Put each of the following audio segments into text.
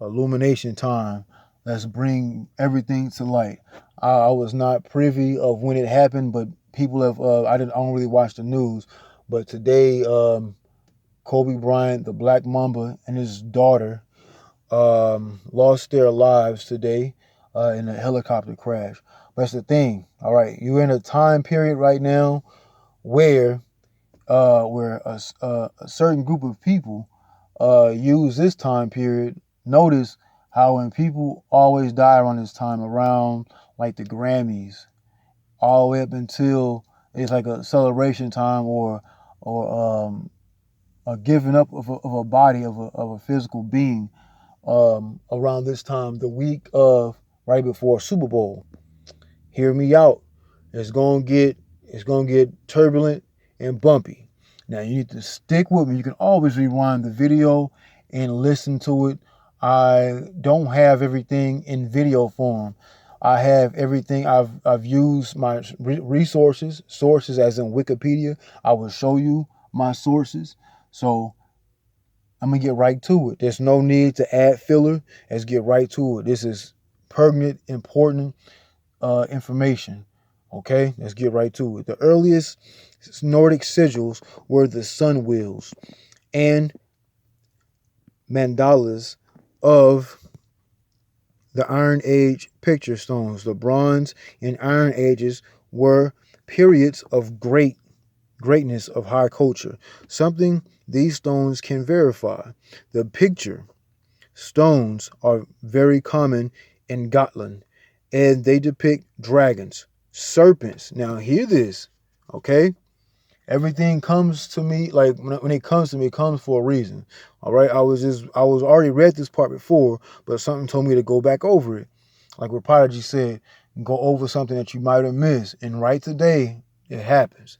illumination time. Let's bring everything to light. I was not privy of when it happened, but people have. I don't really watch the news, but today, Kobe Bryant, the Black Mamba, and his daughter lost their lives today in a helicopter crash. But that's the thing. All right, you're in a time period right now where a certain group of people use this time period. Notice how when people always die around this time, around like the Grammys, all the way up until it's like a celebration time or a giving up of a body of a physical being around this time, the week of right before Super Bowl. Hear me out. It's gonna get turbulent and bumpy. Now you need to stick with me. You can always rewind the video and listen to it. I don't have everything in video form. I have everything. I've used my sources as in Wikipedia. I will show you my sources. So I'm gonna get right to it. There's no need to add filler. Let's get right to it. This is pertinent, important information. Okay, let's get right to it. The earliest Nordic sigils were the sun wheels and mandalas of the Iron Age picture stones. The Bronze and Iron Ages were periods of greatness of high culture, something these stones can verify. The picture stones are very common in Gotland, and they depict dragons, serpents. Now, hear this, okay? Everything comes to me, like when it comes to me, it comes for a reason. All right, I was already read this part before, but something told me to go back over it. Like what Prodigy said, go over something that you might have missed. And right today, it happens.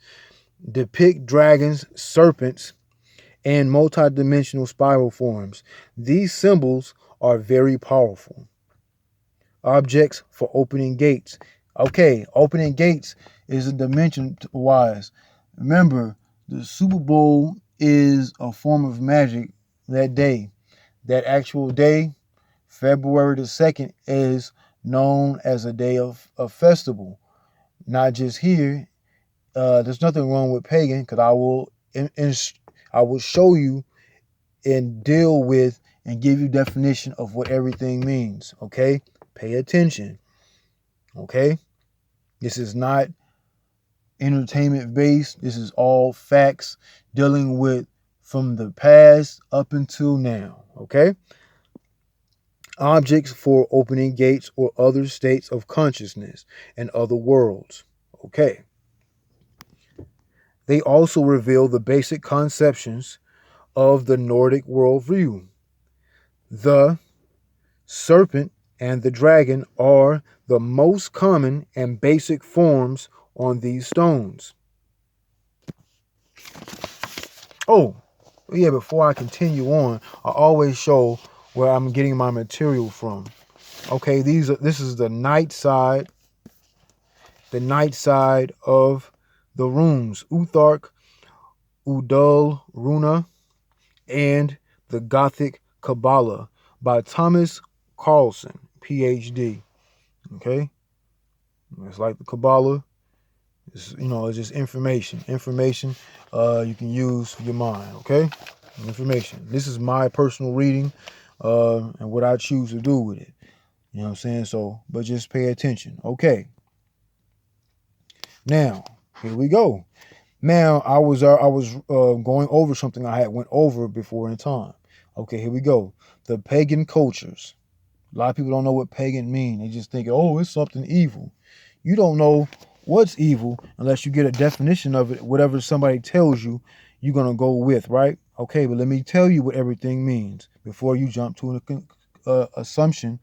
Depict dragons, serpents, and multidimensional spiral forms. These symbols are very powerful. Objects for opening gates. Okay, opening gates is a dimension wise. Remember, the Super Bowl is a form of magic that day. That actual day, February the 2nd, is known as a day of festival. Not just here. There's nothing wrong with pagan because I will show you and deal with and give you definition of what everything means. Okay? Pay attention. Okay? This is not entertainment based. This is all facts dealing with from the past up until now. Okay? Objects for opening gates or other states of consciousness and other worlds. Okay. They also reveal the basic conceptions of the Nordic worldview. The serpent and the dragon are the most common and basic forms on these stones. Oh, yeah, before I continue on, I always show where I'm getting my material from. Okay, this is the night side of the rooms, Uthark, Udal Runa, and the Gothic Kabbalah by Thomas Carlson, PhD. Okay, it's like the Kabbalah. It's just information. Information you can use for your mind. Okay, information. This is my personal reading and what I choose to do with it. You know what I'm saying? So, but just pay attention. Okay. Now, here we go. Now, I was going over something I had went over before in time. Okay, here we go. The pagan cultures. A lot of people don't know what pagan mean. They just think, oh, it's something evil. You don't know what's evil unless you get a definition of it. Whatever somebody tells you, you're going to go with, right? Okay, but let me tell you what everything means. Before you jump to an assumption,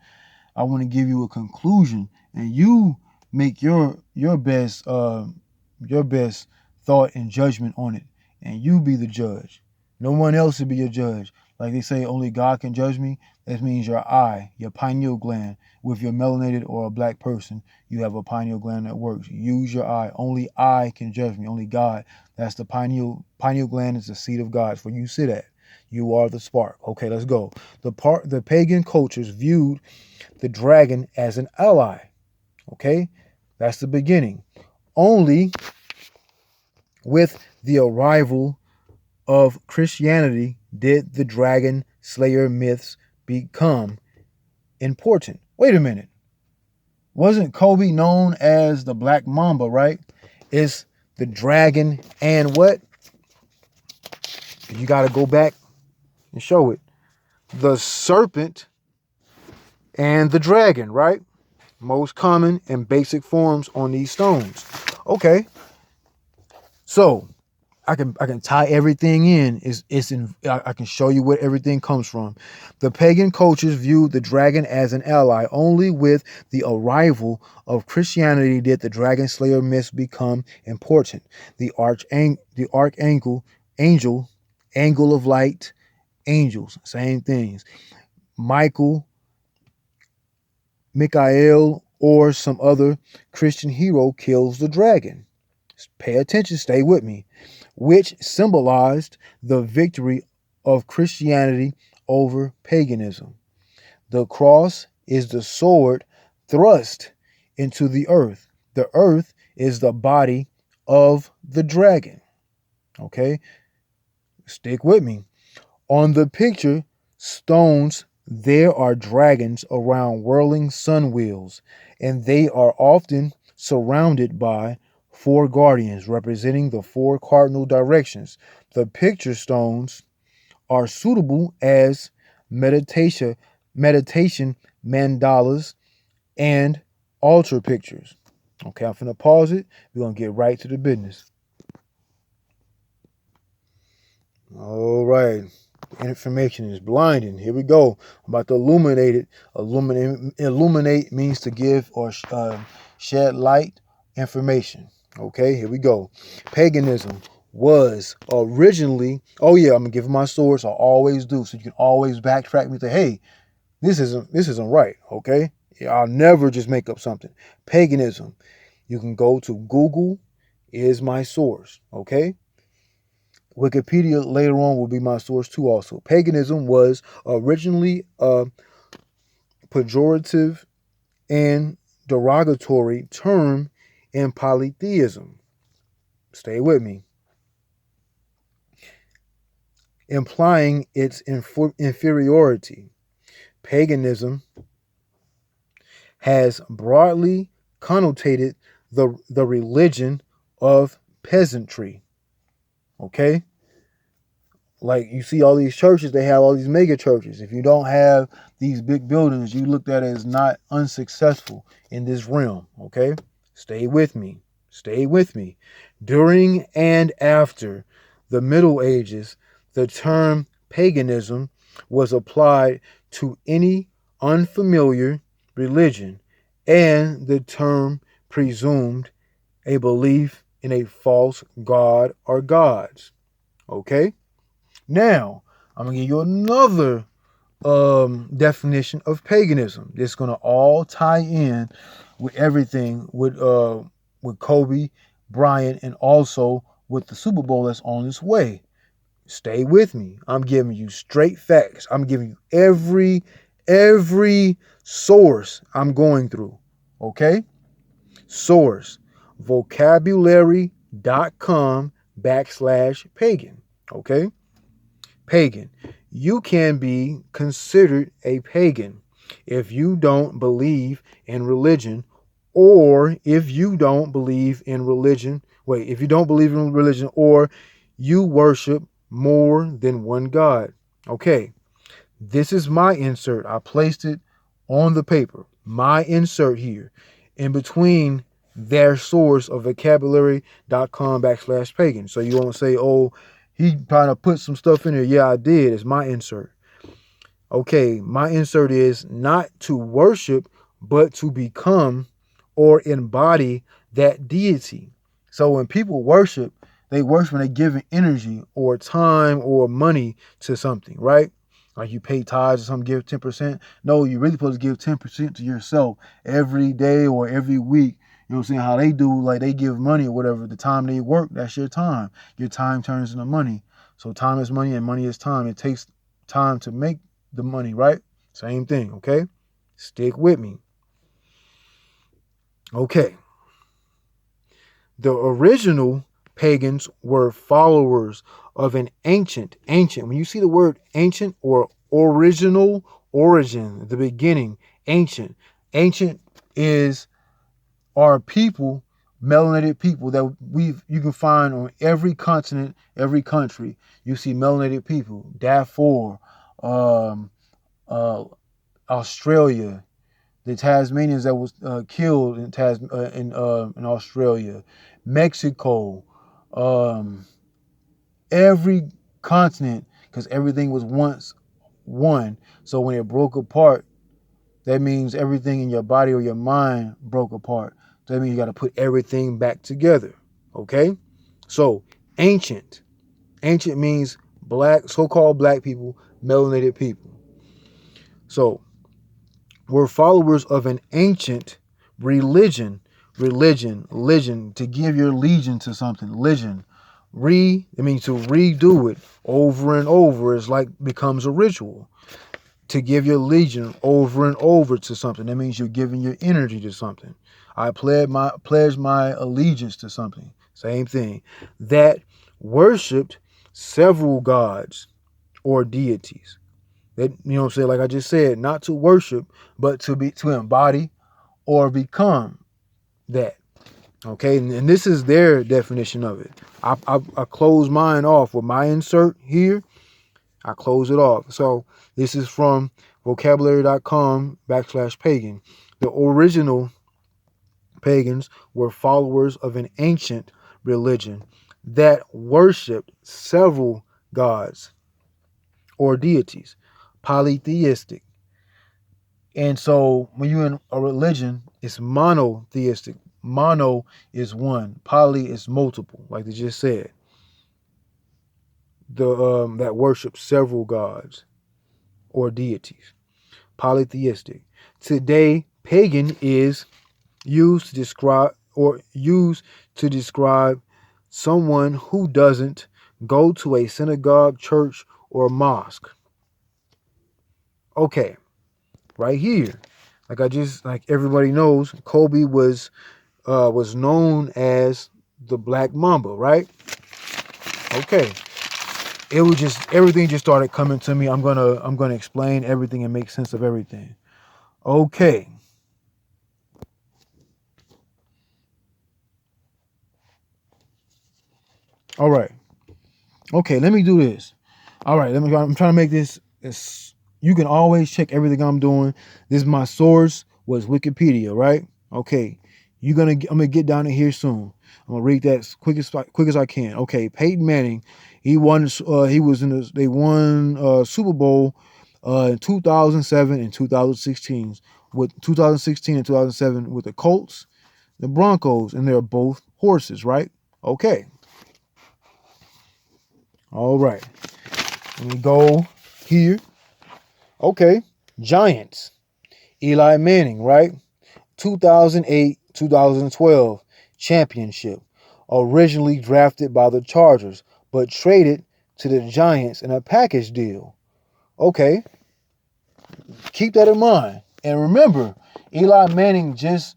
I want to give you a conclusion. And you make your best thought and judgment on it, and you be the judge. No one else will be your judge. Like they say, only God can judge me. That means your eye, your pineal gland. If you're melanated or a black person, you have a pineal gland that works. Use your eye. Only I can judge me. Only God. That's the pineal gland is the seat of God. It's where you sit at. You are the spark. Okay, let's go. The pagan cultures viewed the dragon as an ally. Okay, that's the beginning. Only with the arrival of Christianity did the dragon slayer myths become important. Wait a minute. Wasn't Kobe known as the Black Mamba, right? It's the dragon and what? You got to go back and show it. The serpent and the dragon, right? Most common and basic forms on these stones. Okay. So I can tie everything in. I can show you where everything comes from. The pagan cultures viewed the dragon as an ally. Only with the arrival of Christianity did the dragon slayer myths become important. The archangel, angle of light, angels, same things. Michael, or some other Christian hero kills the dragon. Pay attention, stay with me. Which symbolized the victory of Christianity over paganism. The cross is the sword thrust into the earth. The earth is the body of the dragon. Okay? Stick with me. On the picture, stones, there are dragons around whirling sun wheels, and they are often surrounded by four guardians representing the four cardinal directions. The picture stones are suitable as meditation mandalas and altar pictures. Okay, I'm finna pause it. We're gonna get right to the business. All right. Information is blinding. Here we go. I'm about to illuminate it. Illuminate means to give or shed light, information. Okay, here we go. Paganism was originally, oh yeah, I'm gonna give my source. I always do, so you can always backtrack me to, hey, this isn't right. Okay, I'll never just make up something. Paganism. You can go to Google. Is my source. Okay. Wikipedia later on will be my source too also. Paganism was originally a pejorative and derogatory term in polytheism. Stay with me. Implying its inferiority. Paganism has broadly connotated the religion of peasantry. Okay? Like you see all these churches, they have all these mega churches. If you don't have these big buildings, you looked at it as not unsuccessful in this realm. Okay? Stay with me. Stay with me. During and after the Middle Ages, the term paganism was applied to any unfamiliar religion, and the term presumed a belief in a false god or gods. Okay? Now, I'm going to give you another definition of paganism. It's going to all tie in with everything with Kobe, Bryant, and also with the Super Bowl that's on its way. Stay with me. I'm giving you straight facts. I'm giving you every source I'm going through. Okay? Source, vocabulary.com/pagan. Okay? Pagan. You can be considered a pagan if you don't believe in religion, or if you don't believe in religion. If you don't believe in religion, or you worship more than one God. Okay, this is my insert. I placed it on the paper. My insert here in between their source of vocabulary.com/pagan. So you want to say, oh, he trying to put some stuff in there. Yeah, I did. It's my insert. Okay, my insert is not to worship, but to become or embody that deity. So when people worship, they worship when they give energy or time or money to something, right? Like you pay tithes or something, give 10%. No, you're really supposed to give 10% to yourself every day or every week. You know what I'm saying? How they do, like they give money or whatever. The time they work, that's your time. Your time turns into money. So time is money and money is time. It takes time to make the money, right? Same thing, okay? Stick with me. Okay. The original pagans were followers of an ancient. When you see the word ancient or original, origin, the beginning, ancient. Ancient is our people, melanated people that you can find on every continent, every country. You see melanated people, Darfur, um, Australia, the Tasmanians that was killed in Australia, Mexico, um, every continent, because everything was once one. So when it broke apart, that means everything in your body or your mind broke apart. So that means you got to put everything back together. Okay? So ancient. Ancient means black, so-called black people, melanated people. So we're followers of an ancient religion. Religion, to give your legion to something. Religion. It means to redo it over and over. It's like becomes a ritual. To give your legion over and over to something. That means you're giving your energy to something. I pledge my allegiance to something. Same thing. That worshipped several gods or deities. That, you know what I'm saying? Like I just said, not to worship, but to embody or become that. Okay, and this is their definition of it. I close mine off with my insert here. I close it off. So this is from vocabulary.com/pagan. The original pagans were followers of an ancient religion that worshipped several gods or deities, polytheistic. And so when you're in a religion, it's monotheistic. Mono is one, poly is multiple, like they just said. That worship several gods or deities. Polytheistic. Today, pagan is used to describe someone who doesn't go to a synagogue, church, or mosque. Okay, right here, like everybody knows, Kobe was known as the Black Mamba, right? Okay, it was just everything just started coming to me. I'm gonna explain everything and make sense of everything. Okay. All right. Okay, let me do this. All right, I'm trying to make this. You can always check everything I'm doing. This is my source was Wikipedia, right? Okay, I'm gonna get down to here soon. I'm gonna read that as quick as I can. Okay, Peyton Manning, he won. They won Super Bowl in 2007 and 2016 with 2016 and 2007 with the Colts, the Broncos, and they're both horses, right? Okay. All right. Let me go here. Okay. Giants. Eli Manning, right? 2008, 2012 championship. Originally drafted by the Chargers, but traded to the Giants in a package deal. Okay. Keep that in mind. And remember, Eli Manning just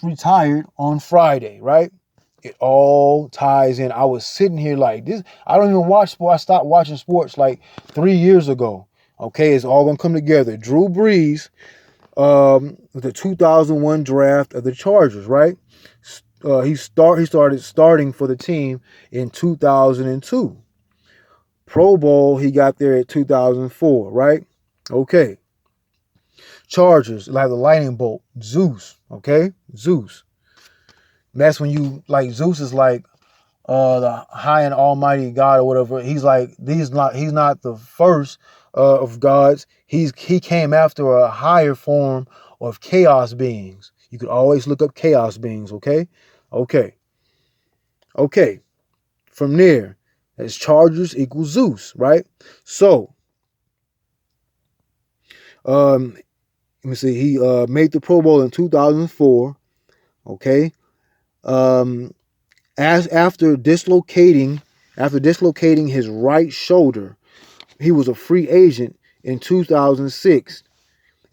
retired on Friday, right? It all ties in. I was sitting here like this. I don't even watch sports. I stopped watching sports like 3 years ago. Okay, it's all gonna come together. Drew Brees, with the 2001 draft of the Chargers, right? He started starting for the team in 2002. Pro Bowl he got there at 2004, right? Okay. Chargers, like the lightning bolt, Zeus. Okay, Zeus. That's when you like Zeus is like the high and almighty God or whatever. He's like he's not the first of gods. He came after a higher form of chaos beings. You could always look up chaos beings. Okay. From there, as Chargers equals Zeus, right? So let me see. He made the Pro Bowl in 2004. Okay. As after dislocating After dislocating his right shoulder, he was a free agent in 2006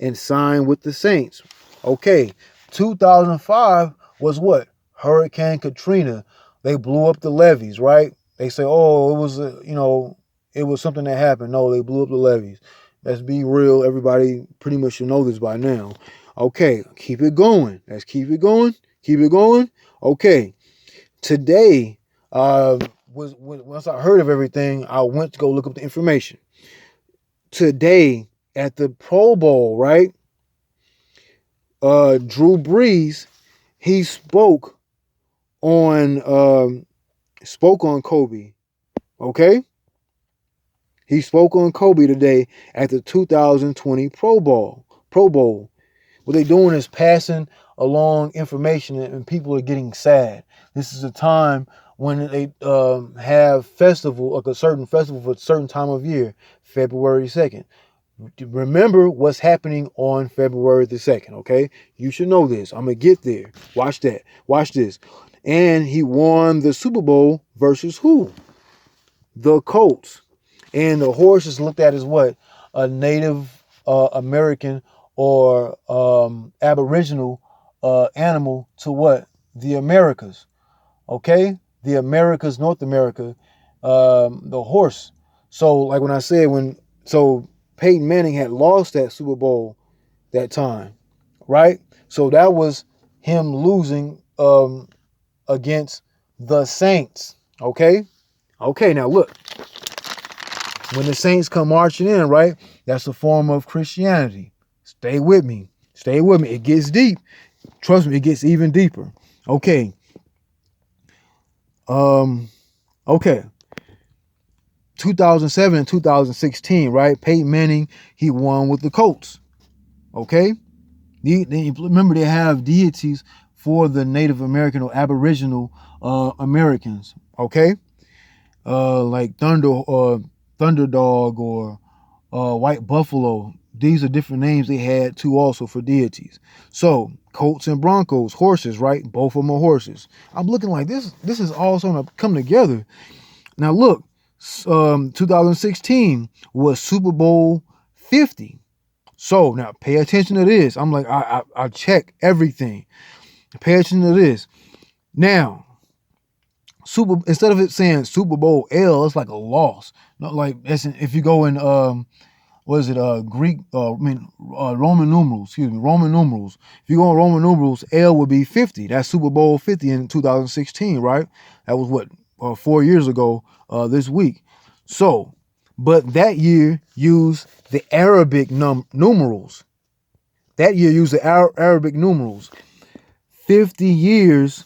and signed with the Saints. Okay, 2005 was what? Hurricane Katrina. They blew up the levees, right? They say, oh, it was, it was something that happened. No, they blew up the levees. Let's be real. Everybody pretty much should know this by now. Okay, keep it going. Let's keep it going. Keep it going. Okay, today, once I heard of everything, I went to go look up the information. Today, at the Pro Bowl, right? Drew Brees, he spoke on Kobe. Okay, he spoke on Kobe today at the 2020 Pro Bowl. What they're doing is passing along information, and people are getting sad. This is a time when they have festival, like a certain festival for a certain time of year, February 2nd. Remember what's happening on February the 2nd, okay? You should know this. I'm going to get there. Watch that. Watch this. And he won the Super Bowl versus who? The Colts. And the horse is looked at as what? A Native American or Aboriginal animal to what? The Americas, okay? The Americas, North America, the horse. So like when I said Peyton Manning had lost that Super Bowl that time, right? So that was him losing against the Saints, okay? Okay, now look. When the Saints come marching in, right, that's a form of Christianity. Stay with me. Stay with me. It gets deep. Trust me, it gets even deeper. Okay. Okay. 2007 and 2016, right? Peyton Manning, he won with the Colts. Okay? Remember, they have deities for the Native American or Aboriginal Americans. Okay? Like Thunderdog or White Buffalo. These are different names they had too also for deities. So, Colts and Broncos, horses, right? Both of them are horses. I'm looking like this is all starting to come together. Now look, 2016 was Super Bowl 50. So now pay attention to this. I'm like, I check everything. Pay attention to this. Now, instead of it saying Super Bowl L, it's like a loss. Not like if you go in Greek? Roman numerals. Excuse me, Roman numerals. If you go in Roman numerals, L would be 50. That's Super Bowl 50 in 2016, right? That was what 4 years ago this week. So, but that year used the Arabic numerals. That year used the Arabic numerals. 50 years.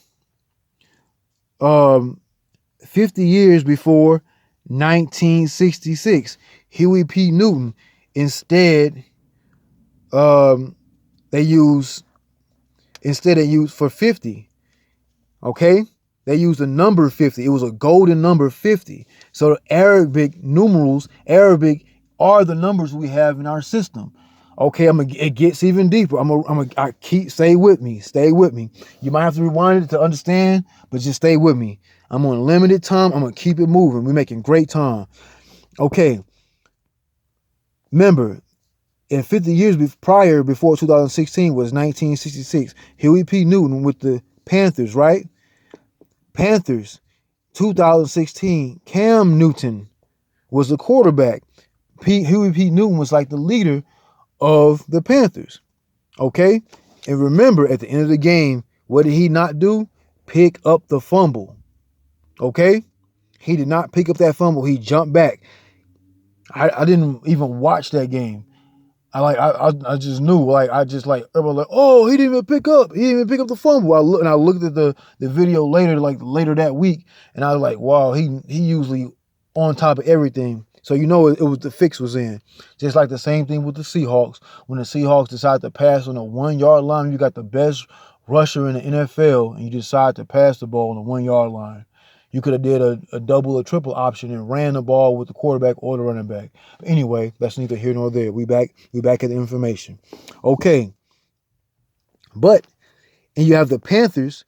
50 years before 1966, Huey P. Newton. Instead, they used for 50. Okay, they used the number 50. It was a golden number 50. So the Arabic numerals, Arabic are the numbers we have in our system. Okay, it gets even deeper. Stay with me. Stay with me. You might have to rewind it to understand, but just stay with me. I'm on limited time. I'm gonna keep it moving. We're making great time. Okay. Remember, in 50 years prior, before 2016, was 1966. Huey P. Newton with the Panthers, right? Panthers, 2016, Cam Newton was the quarterback. Huey P. Newton was like the leader of the Panthers. Okay? And remember, at the end of the game, what did he not do? Pick up the fumble. Okay? He did not pick up that fumble. He jumped back. I didn't even watch that game. I just knew, everybody like, oh, he didn't even pick up the fumble. I looked at the video later that week, and I was like, wow, he usually on top of everything. So it was the fix was in. Just like the same thing with the Seahawks. When the Seahawks decide to pass on the 1 yard line, you got the best rusher in the NFL, and you decide to pass the ball on the 1 yard line. You could have did a double or triple option and ran the ball with the quarterback or the running back. But anyway, that's neither here nor there. We back at the information. Okay. And you have the Panthers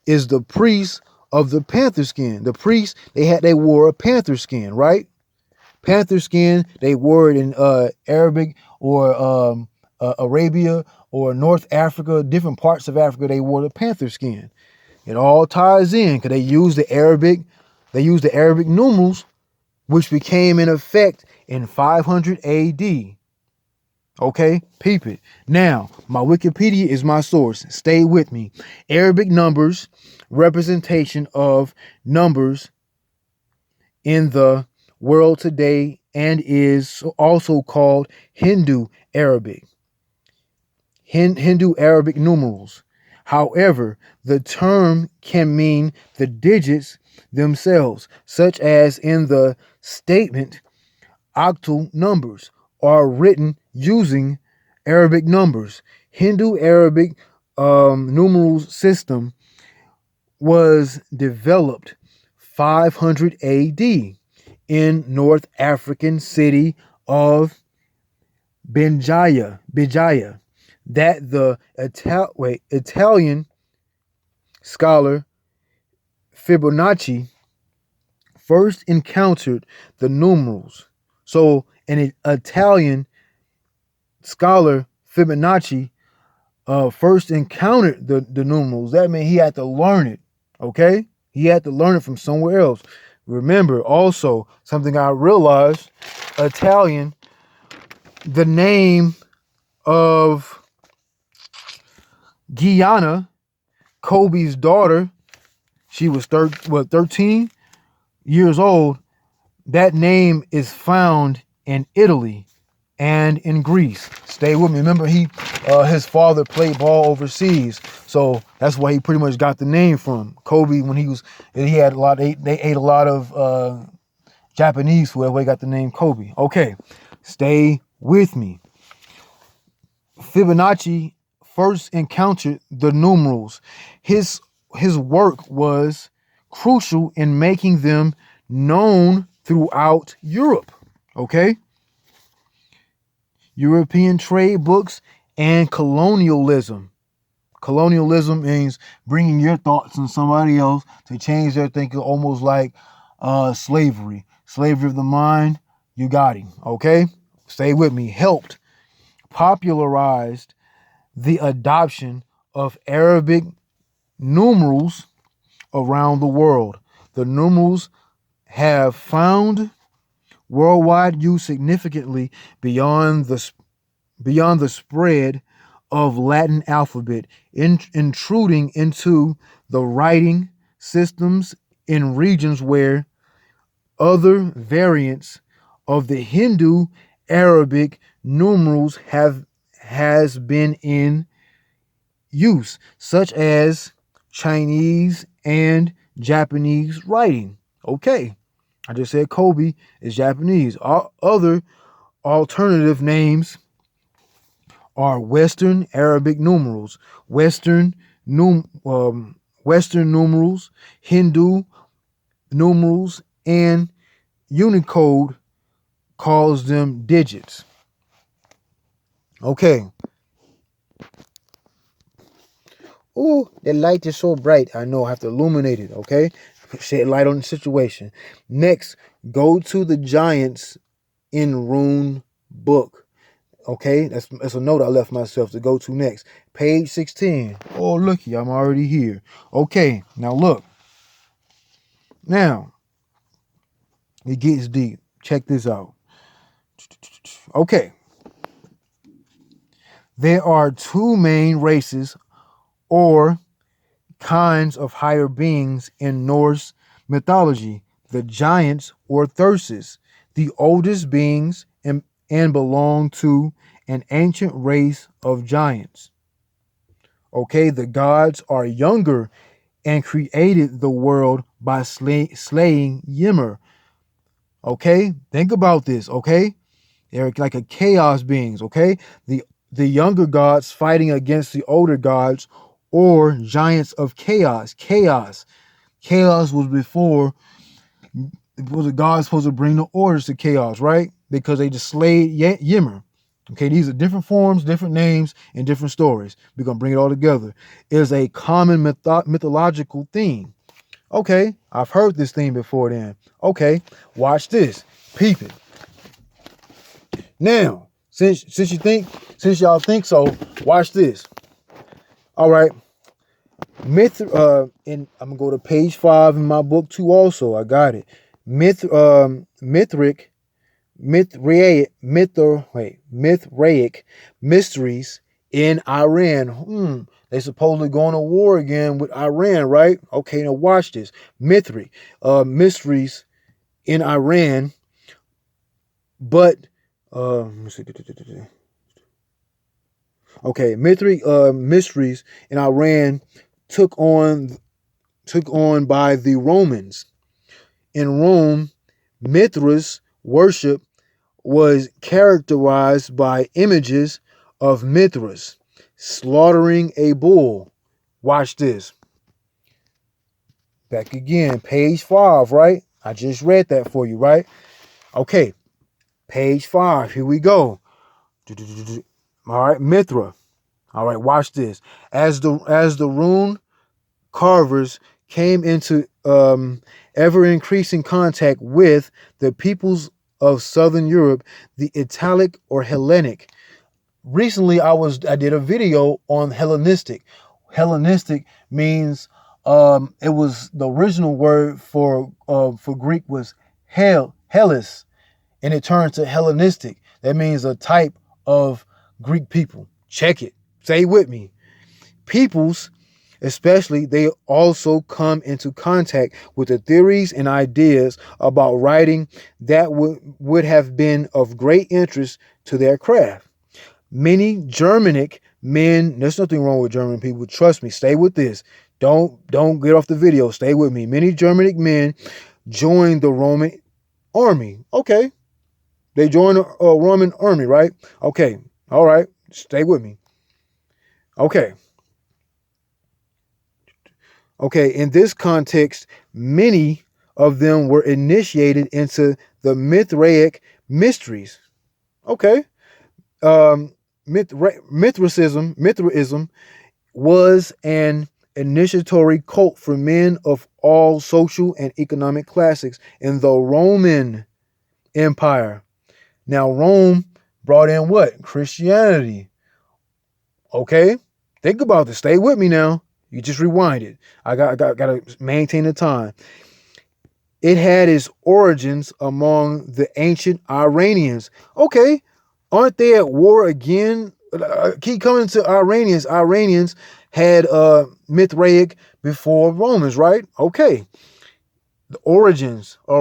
is the priest of the panther skin. The priests, they wore a panther skin, right? Panther skin, they wore it in Arabic or Arabia or North Africa, different parts of Africa, they wore the panther skin. It all ties in because they used the Arabic numerals, which became in effect in 500 AD. Okay, peep it. Now, my Wikipedia is my source. Stay with me. Arabic numbers, representation of numbers in the world today, and is also called Hindu Arabic. Hindu Arabic numerals. However, the term can mean the digits themselves, such as in the statement octal numbers are written using Arabic numbers. Hindu Arabic numerals system was developed 500 AD in North African city of Bijaya, that the Italian scholar Fibonacci first encountered the numerals. So an Italian scholar Fibonacci first encountered the numerals. That meant he had to learn it. Okay? He had to learn it from somewhere else. Remember, also, something I realized, Italian, the name of Gianna, Kobe's daughter, she was 13 years old. That name is found in Italy and in Greece. Stay with me. Remember, his father played ball overseas, so that's why he pretty much got the name from. Kobe, when he had a lot. They ate a lot of Japanese food. That's why he got the name Kobe. Okay, stay with me. Fibonacci first encountered the numerals. His work was crucial in making them known throughout Europe. Okay? European trade books and colonialism. Colonialism means bringing your thoughts on somebody else to change their thinking, almost like slavery. Slavery of the mind, you got him. Okay? Stay with me. Helped popularized the adoption of Arabic numerals around the world. The numerals have found worldwide use significantly beyond the spread of Latin alphabet, intruding into the writing systems in regions where other variants of the Hindu Arabic numerals has been in use, such as Chinese and Japanese writing. Okay, I just said Kobe is Japanese. Other alternative names are Western Arabic numerals, Western numerals, Hindu numerals, and Unicode calls them digits. Okay. Oh, the light is so bright. I know I have to illuminate it. Okay. Shed light on the situation. Next, go to the Giants in Rune book. Okay, that's a note I left myself to go to next. Page 16. Oh, looky, I'm already here. Okay, now look. Now, it gets deep. Check this out. Okay. There are two main races or kinds of higher beings in Norse mythology: the giants or Thyrses, the oldest beings and belong to an ancient race of giants. Okay, the gods are younger and created the world by slaying Ymir. Okay, think about this. Okay, they're like a chaos beings. Okay, the younger gods fighting against the older gods or giants of chaos. Chaos was before. Was the gods supposed to bring the orders to chaos, right? Because they just slayed Ymir. Okay, these are different forms, different names, and different stories. We're going to bring it all together. It is a common mythological theme. Okay, I've heard this theme before then. Okay, watch this. Peep it. Now, since y'all think so, watch this. All right. And I'm gonna go to page 5 in my book too. Also, I got it. Mithric, Mithraic mysteries in Iran. They supposedly going to war again with Iran, right? Okay, now watch this. Mithric, mysteries in Iran, but let me see. Okay, Mithric mysteries in Iran took on by the Romans. In Rome, Mithra's worship was characterized by images of Mithras slaughtering a bull. Watch this. Back again, page 5, right? I just read that for you, right? Okay, page 5. Here we go. All right, Mithra. All right, watch this. As the rune carvers came into ever-increasing contact with the peoples of Southern Europe, the Italic or Hellenic. Recently, I did a video on Hellenistic. Hellenistic means it was the original word for Greek was Hellas, and it turned to Hellenistic. That means a type of Greek people. Check it. Say with me. Peoples, especially, they also come into contact with the theories and ideas about writing that would have been of great interest to their craft. Many Germanic men, there's nothing wrong with German people. Trust me, stay with this. Don't get off the video. Stay with me. Many Germanic men joined the Roman army. Okay. They joined the Roman army, right? Okay. All right. Stay with me. Okay. Okay, in this context, many of them were initiated into the Mithraic mysteries. Okay. Mithraism was an initiatory cult for men of all social and economic classes in the Roman Empire. Now, Rome brought in what? Christianity. Okay, think about this. Stay with me now. You just rewind it. I got to maintain the time. It had its origins among the ancient Iranians. Okay, aren't they at war again? Keep coming to Iranians. Iranians had Mithraic before Romans, right? Okay. The origins, the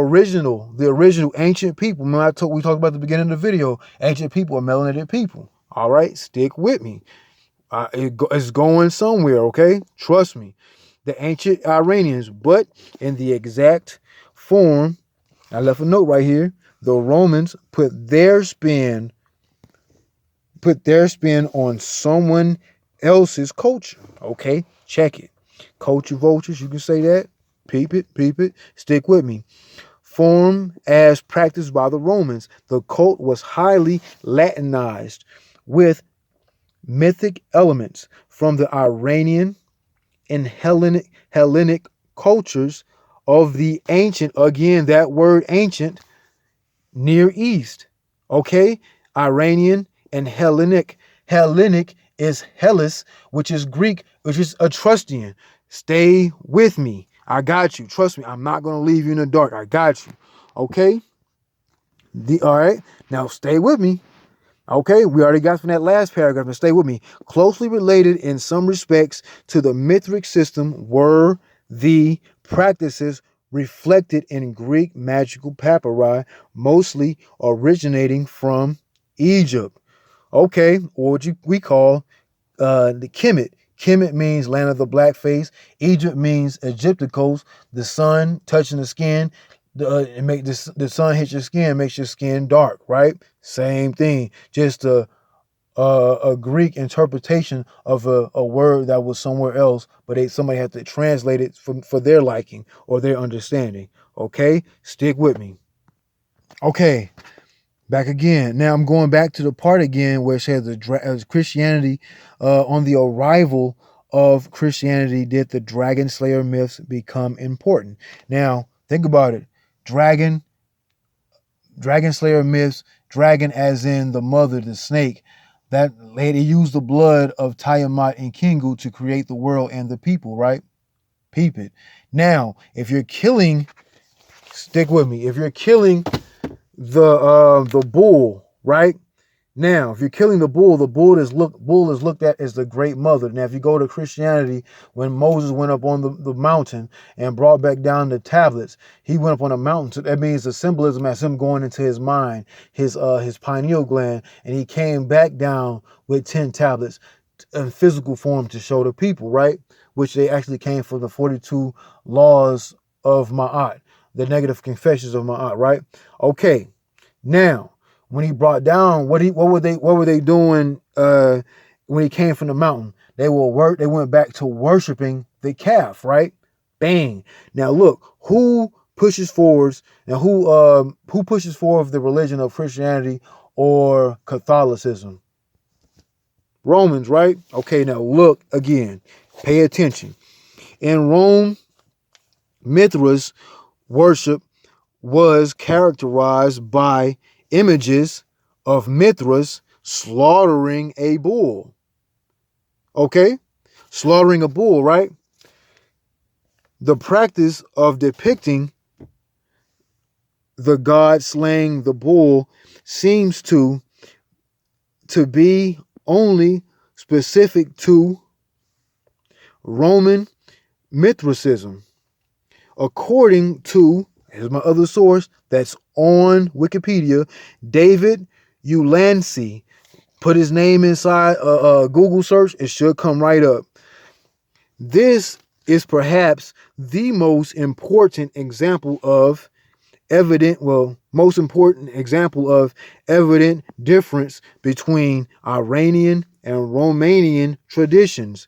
original ancient people. Remember we talked about at the beginning of the video. Ancient people are melanated people. All right, stick with me. It's going somewhere, okay? Trust me. The ancient Iranians, but in the exact form, I left a note right here. The Romans put their spin on someone else's culture. Okay, check it. Culture vultures, you can say that. Peep it. Stick with me. Form as practiced by the Romans, the cult was highly Latinized with mythic elements from the Iranian and Hellenic cultures of the ancient, again, that word ancient, Near East. Okay? Iranian and Hellenic. Hellenic is Hellas, which is Greek, which is Etruscan. Stay with me. I got you. Trust me. I'm not going to leave you in the dark. I got you. Okay? All right. Now stay with me. Okay, we already got from that last paragraph, but stay with me. Closely related in some respects to the Mithric system were the practices reflected in Greek magical papyri, mostly originating from Egypt. Okay, or what we call the Kemet. Kemet means land of the black face. Egypt means Egypticos, the sun touching the skin. The sun hits your skin, makes your skin dark, right? Same thing, just a Greek interpretation of a word that was somewhere else, but somebody had to translate it for their liking or their understanding. Okay, stick with me. Okay, back again. Now I'm going back to the part again where it says Christianity on the arrival of Christianity did the dragon slayer myths become important? Now, think about it. Dragon slayer myths, dragon as in the mother, the snake, that lady used the blood of Tiamat and Kingu to create the world and the people, right? Peep it. Now, if you're killing, stick with me. If you're killing the bull, right? Now, if you're killing the bull is looked at as the great mother. Now, if you go to Christianity, when Moses went up on the mountain and brought back down the tablets, he went up on a mountain. So that means the symbolism as him going into his mind, his pineal gland, and he came back down with 10 tablets in physical form to show the people, right? Which they actually came from the 42 laws of Ma'at, the negative confessions of Ma'at, right? Okay, now, when he brought down, what were they doing when he came from the mountain? They went back to worshiping the calf, right? Bang. Now look, who pushes forwards and who pushes forward the religion of Christianity or Catholicism? Romans, right? Okay, now look again. Pay attention. In Rome, Mithra's worship was characterized by images of Mithras slaughtering a bull. Okay? Slaughtering a bull, right? The practice of depicting the god slaying the bull seems to be only specific to Roman Mithraism. According to, here's my other source that's on Wikipedia, David Ulansey. Put his name inside a Google search, it should come right up. This is perhaps the most important example of most important example of evident difference between Iranian and Romanian traditions.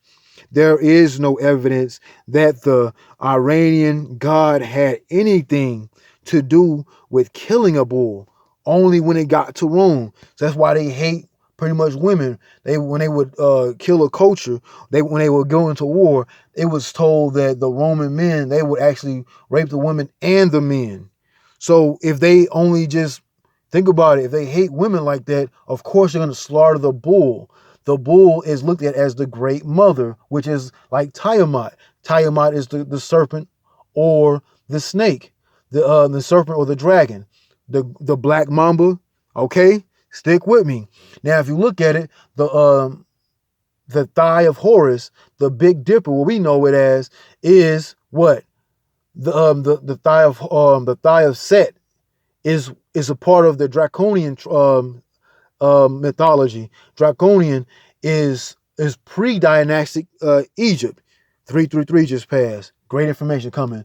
There is no evidence that the Iranian god had anything to do with killing a bull, only when it got to Rome. So that's why they hate pretty much women. When they would kill a culture, when they would go into war, it was told that the Roman men, they would actually rape the women and the men. So if they only just think about it, if they hate women like that, of course they're going to slaughter the bull. The bull is looked at as the great mother, which is like Tiamat. Tiamat is the serpent or the snake, the serpent or the dragon, the black mamba. Okay, stick with me. Now, if you look at it, the thigh of Horus, the Big Dipper, what we know it as, is what the thigh of Set is a part of the Draconian mythology. Draconian is pre-dynastic Egypt. 333 just passed. Great information coming.